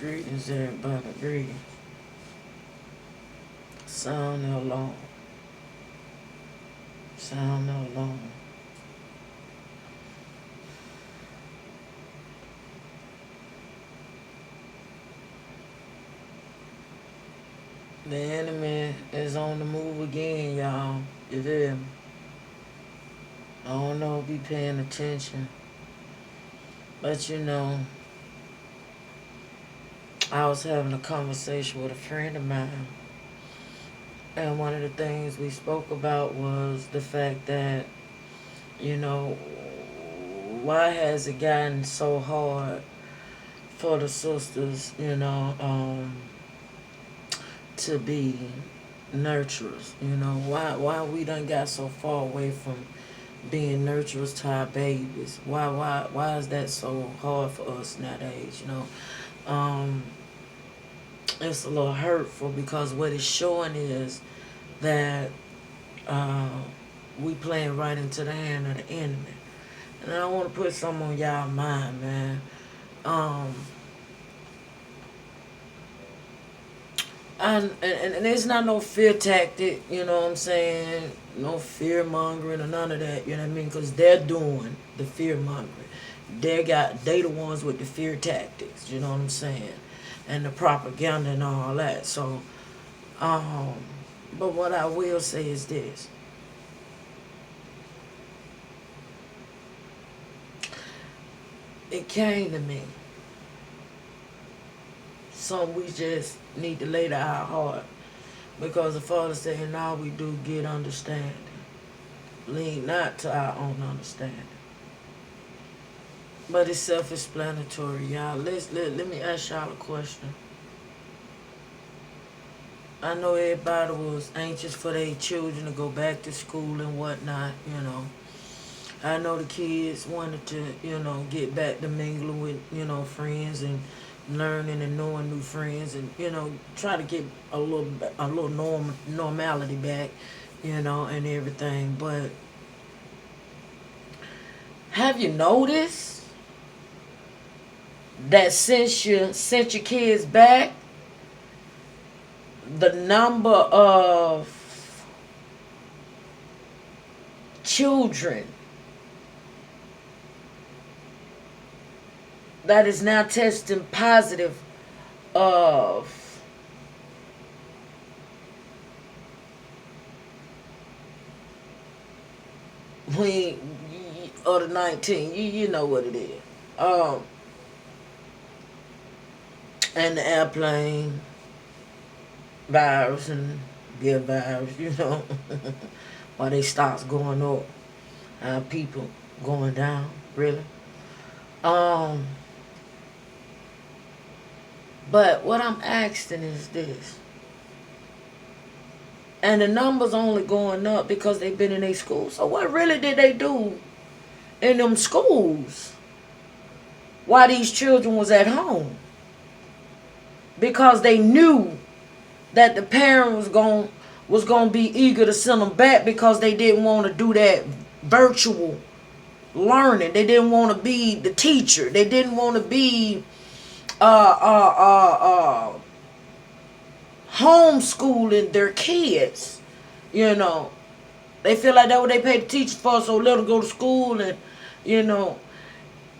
Greetings, everybody. Greetings. Sound alone. Sound alone. The enemy is on the move again, y'all. You feel me? I don't know, be paying attention. But I was having a conversation with a friend of mine. And one of the things we spoke about was the fact that, you know, why has it gotten so hard for the sisters, to be nurturers? Why we done got so far away from being nurturers to our babies? Why is that so hard for us nowadays? It's a little hurtful because what it's showing is that we playing right into the hand of the enemy. And I want to put something on y'all mind, man. And it's not no fear tactic, you know what I'm saying? No fear mongering or none of that, you know what I mean? Because they're doing the fear mongering. They the ones with the fear tactics, you know what I'm saying? And the propaganda and all that. So, but what I will say is this. It came to me. Something we just need to lay to our heart. Because the Father said, in all we do, get understanding. Lean not to our own understanding. But it's self-explanatory, y'all. Let me ask y'all a question. I know everybody was anxious for their children to go back to school and whatnot, I know the kids wanted to, get back to mingling with, friends and learning and knowing new friends and, try to get a little normality back, and everything. But have you noticed that since you sent your kids back, the number of children that is now testing positive of or the 19, you know what it is. And the airplane virus and their virus, why they stocks going up, people going down, really. But what I'm asking is this. And the numbers only going up because they've been in their schools. So what really did they do in them schools while these children was at home? Because they knew that the parent was going to be eager to send them back because they didn't want to do that virtual learning. They didn't want to be the teacher. They didn't want to be homeschooling their kids. They feel like that's what they pay the teachers for, so let them go to school. And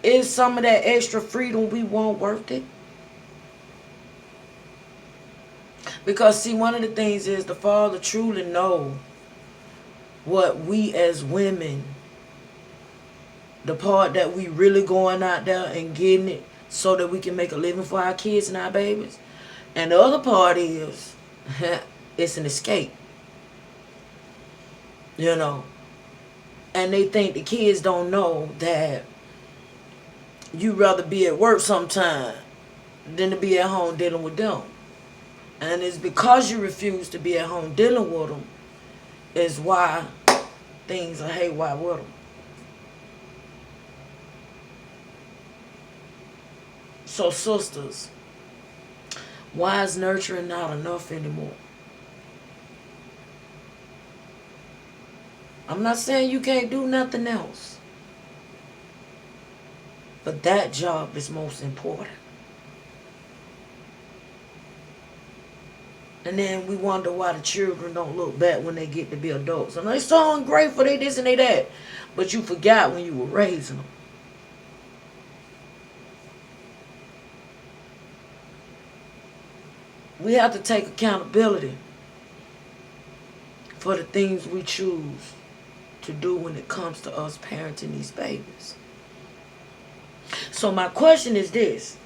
is some of that extra freedom we want worth it? Because see, one of the things is the Father truly know what we as women, the part that we really going out there and getting it so that we can make a living for our kids and our babies. And the other part is, it's an escape. And they think the kids don't know that you'd rather be at work sometime than to be at home dealing with them. And it's because you refuse to be at home dealing with them is why things are haywire with them. So sisters, why is nurturing not enough anymore? I'm not saying you can't do nothing else. But that job is most important. And then we wonder why the children don't look back when they get to be adults. And they're so ungrateful, they this and they that. But you forgot when you were raising them. We have to take accountability for the things we choose to do when it comes to us parenting these babies. So my question is this.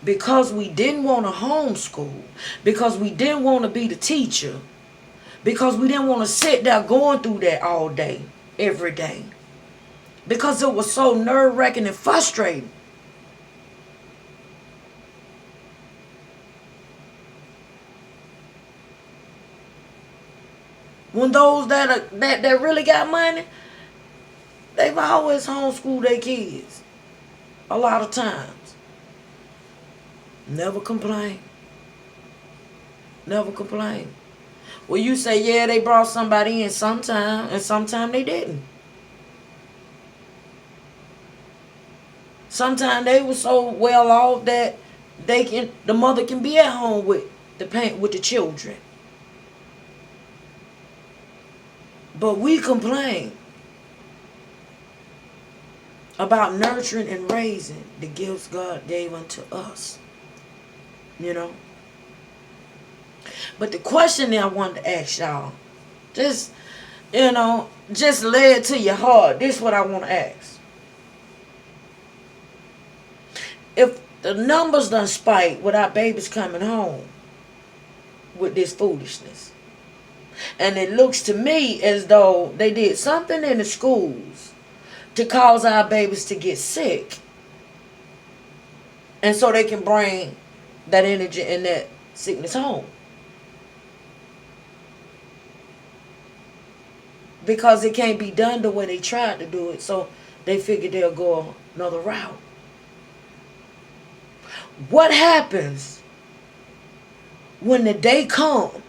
Because we didn't want to homeschool, because we didn't want to be the teacher, because we didn't want to sit there going through that all day, every day, because it was so nerve-wracking and frustrating. When those that really got money, they've always homeschooled their kids. A lot of times. Never complain. Never complain. Well, you say, yeah, they brought somebody in sometime, and sometime they didn't. Sometimes they were so well off that the mother can be at home with the children. But we complain about nurturing and raising the gifts God gave unto us. You know? But the question that I wanted to ask y'all, just lay it to your heart. This is what I want to ask. If the numbers done spike with our babies coming home with this foolishness, and it looks to me as though they did something in the schools to cause our babies to get sick, and so they can bring that energy and that sickness home. Because it can't be done the way they tried to do it, so they figured they'll go another route. What happens when the day comes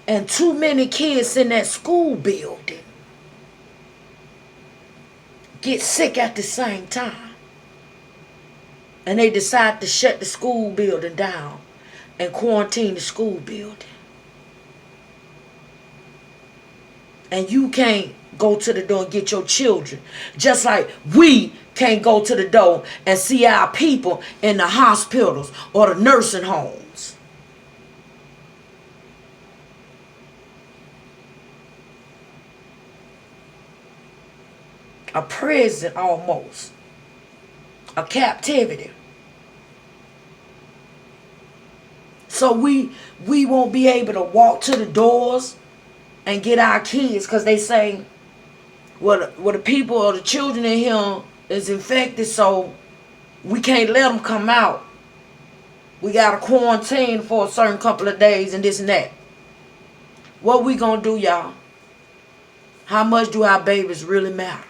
and too many kids in that school building get sick at the same time, and they decide to shut the school building down and quarantine the school building? And you can't go to the door and get your children. Just like we can't go to the door and see our people in the hospitals or the nursing homes. A prison almost. A captivity. So we won't be able to walk to the doors and get our kids, because they say, well, the people or the children in here is infected, so we can't let them come out. We got to quarantine for a certain couple of days and this and that. What we gonna do, y'all? How much do our babies really matter?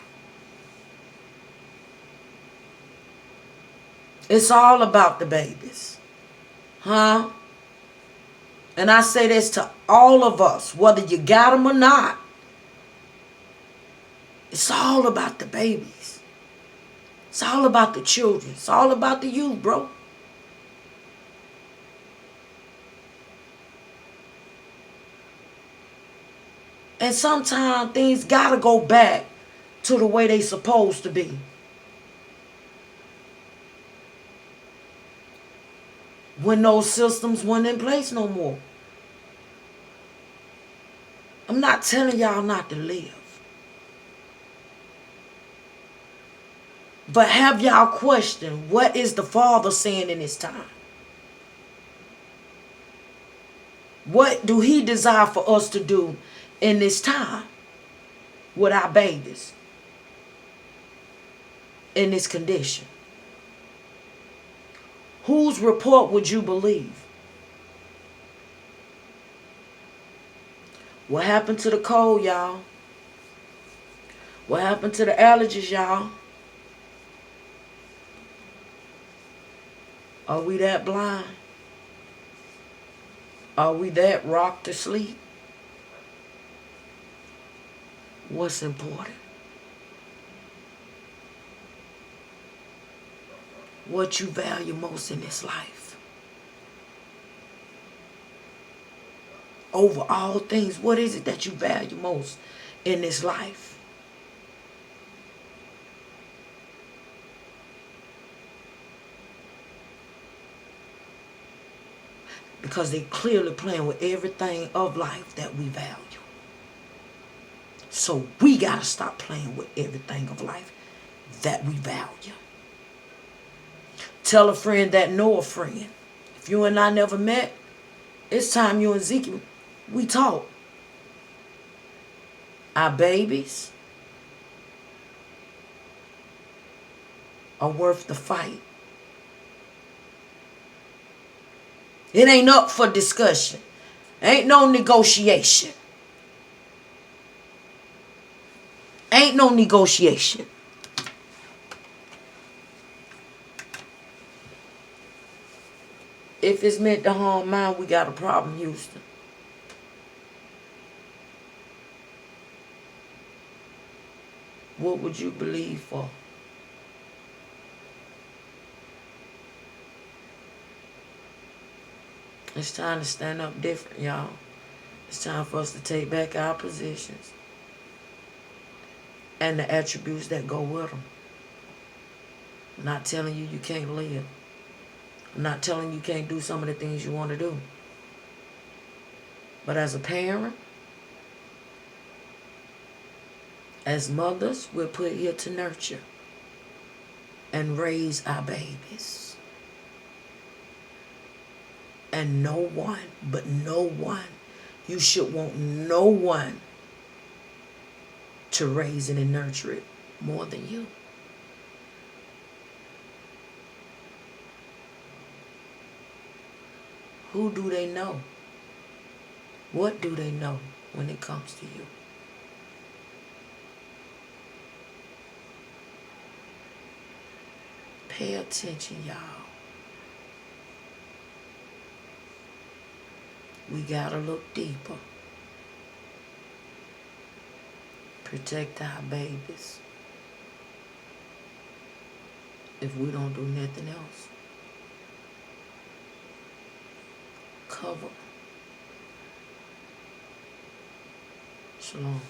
It's all about the babies. Huh? And I say this to all of us, whether you got them or not. It's all about the babies. It's all about the children. It's all about the youth, bro. And sometimes things gotta go back to the way they supposed to be. When those systems weren't in place no more. I'm not telling y'all not to live. But have y'all questioned, what is the Father saying in this time? What do He desire for us to do in this time with our babies in this condition? Whose report would you believe? What happened to the cold, y'all? What happened to the allergies, y'all? Are we that blind? Are we that rocked to sleep? What's important? What you value most in this life? over all things. What is it that you value most in this life? Because they clearly playing with everything of life that we value. So we got to stop playing with everything of life that we value. Tell a friend that know a friend. If you and I never met, it's time you and Zeke, we talk. Our babies are worth the fight. It ain't up for discussion. Ain't no negotiation. Ain't no negotiation. If it's meant to harm mine, we got a problem, Houston. What would you believe for? It's time to stand up different, y'all. It's time for us to take back our positions and the attributes that go with them. I'm not telling you can't live. I'm not telling you can't do some of the things you want to do. But as a parent, as mothers, we're put here to nurture and raise our babies. And no one, but no one, you should want no one to raise it and nurture it more than you. Who do they know? What do they know when it comes to you? Pay attention, y'all. We gotta look deeper. Protect our babies. If we don't do nothing else, cover. Shalom.